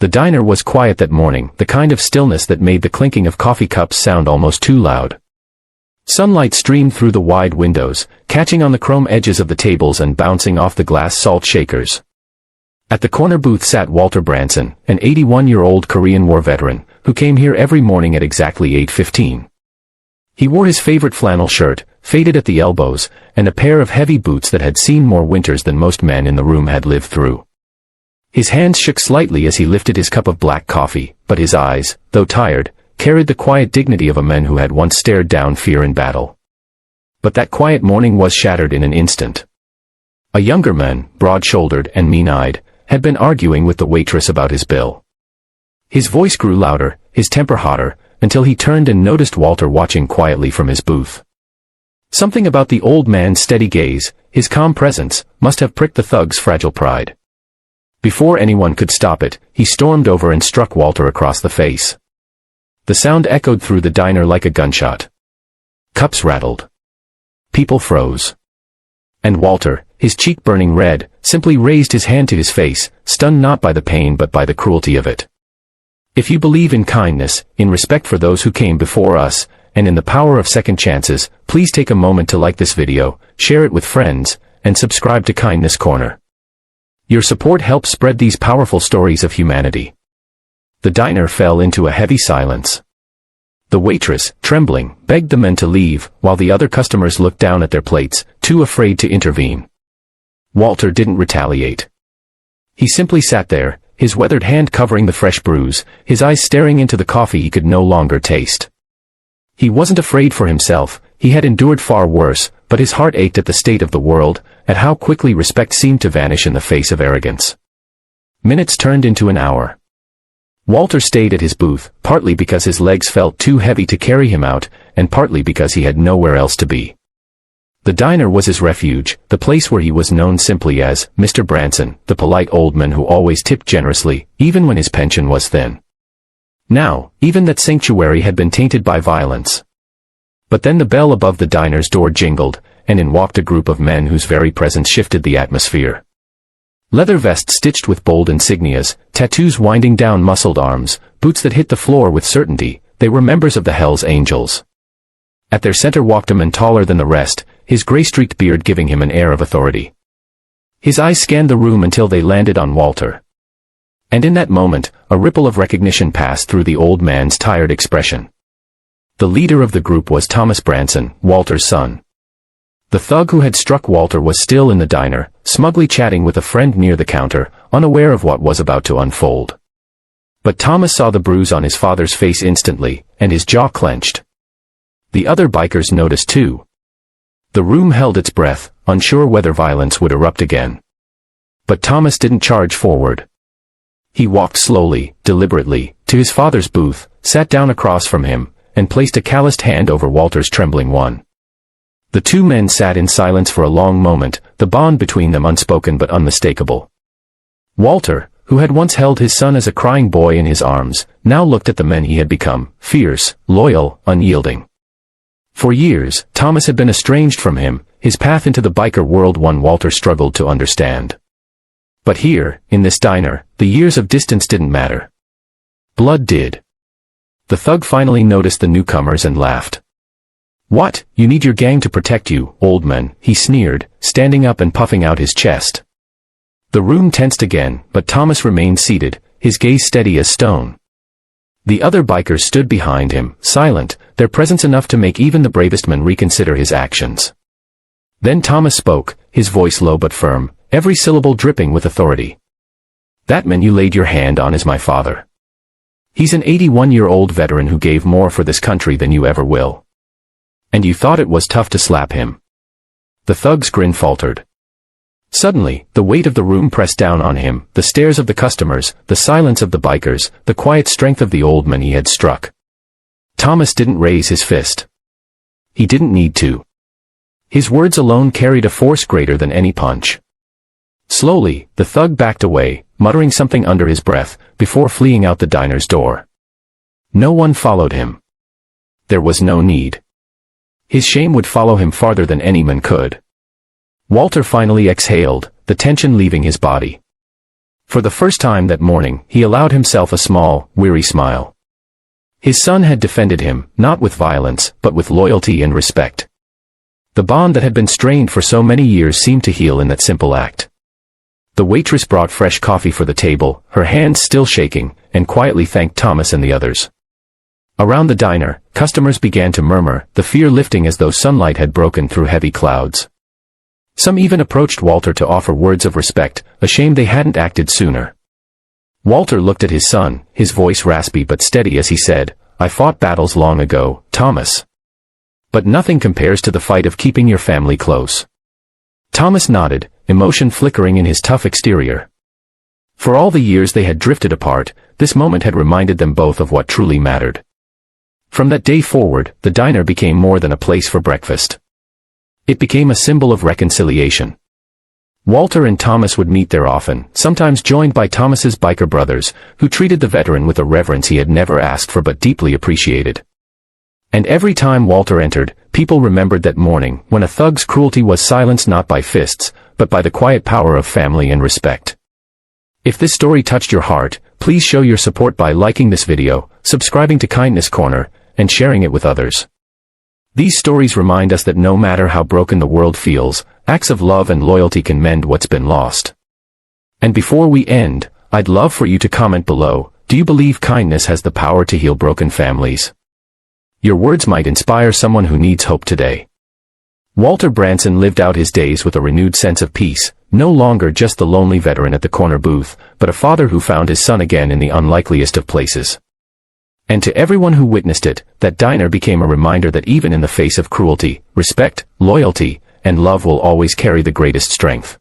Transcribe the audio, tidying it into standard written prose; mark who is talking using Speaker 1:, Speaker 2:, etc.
Speaker 1: The diner was quiet that morning, the kind of stillness that made the clinking of coffee cups sound almost too loud. Sunlight streamed through the wide windows, catching on the chrome edges of the tables and bouncing off the glass salt shakers. At the corner booth sat Walter Branson, an 81-year-old Korean War veteran, who came here every morning at exactly 8:15. He wore his favorite flannel shirt, faded at the elbows, and a pair of heavy boots that had seen more winters than most men in the room had lived through. His hands shook slightly as he lifted his cup of black coffee, but his eyes, though tired, carried the quiet dignity of a man who had once stared down fear in battle. But that quiet morning was shattered in an instant. A younger man, broad-shouldered and mean-eyed, had been arguing with the waitress about his bill. His voice grew louder, his temper hotter, until he turned and noticed Walter watching quietly from his booth. Something about the old man's steady gaze, his calm presence, must have pricked the thug's fragile pride. Before anyone could stop it, he stormed over and struck Walter across the face. The sound echoed through the diner like a gunshot. Cups rattled. People froze. And Walter, his cheek burning red, simply raised his hand to his face, stunned not by the pain but by the cruelty of it. If you believe in kindness, in respect for those who came before us, and in the power of second chances, please take a moment to like this video, share it with friends, and subscribe to Kindness Corner. Your support helps spread these powerful stories of humanity. The diner fell into a heavy silence. The waitress, trembling, begged the men to leave, while the other customers looked down at their plates, too afraid to intervene. Walter didn't retaliate. He simply sat there, his weathered hand covering the fresh bruise, his eyes staring into the coffee he could no longer taste. He wasn't afraid for himself, he had endured far worse, but his heart ached at the state of the world, at how quickly respect seemed to vanish in the face of arrogance. Minutes turned into an hour. Walter stayed at his booth, partly because his legs felt too heavy to carry him out, and partly because he had nowhere else to be. The diner was his refuge, the place where he was known simply as Mr. Branson, the polite old man who always tipped generously, even when his pension was thin. Now, even that sanctuary had been tainted by violence. But then the bell above the diner's door jingled, and in walked a group of men whose very presence shifted the atmosphere. Leather vests stitched with bold insignias, tattoos winding down muscled arms, boots that hit the floor with certainty, they were members of the Hells Angels. At their center walked a man taller than the rest, his gray-streaked beard giving him an air of authority. His eyes scanned the room until they landed on Walter. And in that moment, a ripple of recognition passed through the old man's tired expression. The leader of the group was Thomas Branson, Walter's son. The thug who had struck Walter was still in the diner, smugly chatting with a friend near the counter, unaware of what was about to unfold. But Thomas saw the bruise on his father's face instantly, and his jaw clenched. The other bikers noticed too. The room held its breath, unsure whether violence would erupt again. But Thomas didn't charge forward. He walked slowly, deliberately, to his father's booth, sat down across from him, and placed a calloused hand over Walter's trembling one. The two men sat in silence for a long moment, the bond between them unspoken but unmistakable. Walter, who had once held his son as a crying boy in his arms, now looked at the men he had become, fierce, loyal, unyielding. For years, Thomas had been estranged from him, his path into the biker world one Walter struggled to understand. But here, in this diner, the years of distance didn't matter. Blood did. The thug finally noticed the newcomers and laughed. "What, you need your gang to protect you, old man," he sneered, standing up and puffing out his chest. The room tensed again, but Thomas remained seated, his gaze steady as stone. The other bikers stood behind him, silent, their presence enough to make even the bravest man reconsider his actions. Then Thomas spoke, his voice low but firm, every syllable dripping with authority. "That man you laid your hand on is my father. He's an 81-year-old veteran who gave more for this country than you ever will. And you thought it was tough to slap him." The thug's grin faltered. Suddenly, the weight of the room pressed down on him, the stares of the customers, the silence of the bikers, the quiet strength of the old man he had struck. Thomas didn't raise his fist. He didn't need to. His words alone carried a force greater than any punch. Slowly, the thug backed away, muttering something under his breath, before fleeing out the diner's door. No one followed him. There was no need. His shame would follow him farther than any man could. Walter finally exhaled, the tension leaving his body. For the first time that morning, he allowed himself a small, weary smile. His son had defended him, not with violence, but with loyalty and respect. The bond that had been strained for so many years seemed to heal in that simple act. The waitress brought fresh coffee for the table, her hands still shaking, and quietly thanked Thomas and the others. Around the diner, customers began to murmur, the fear lifting as though sunlight had broken through heavy clouds. Some even approached Walter to offer words of respect, ashamed they hadn't acted sooner. Walter looked at his son, his voice raspy but steady as he said, "I fought battles long ago, Thomas. But nothing compares to the fight of keeping your family close." Thomas nodded, emotion flickering in his tough exterior. For all the years they had drifted apart, this moment had reminded them both of what truly mattered. From that day forward, the diner became more than a place for breakfast. It became a symbol of reconciliation. Walter and Thomas would meet there often, sometimes joined by Thomas's biker brothers, who treated the veteran with a reverence he had never asked for but deeply appreciated. And every time Walter entered, people remembered that morning, when a thug's cruelty was silenced not by fists, but by the quiet power of family and respect. If this story touched your heart, please show your support by liking this video, subscribing to Kindness Corner, and sharing it with others. These stories remind us that no matter how broken the world feels, acts of love and loyalty can mend what's been lost. And before we end, I'd love for you to comment below, do you believe kindness has the power to heal broken families? Your words might inspire someone who needs hope today. Walter Branson lived out his days with a renewed sense of peace, no longer just the lonely veteran at the corner booth, but a father who found his son again in the unlikeliest of places. And to everyone who witnessed it, that diner became a reminder that even in the face of cruelty, respect, loyalty, and love will always carry the greatest strength.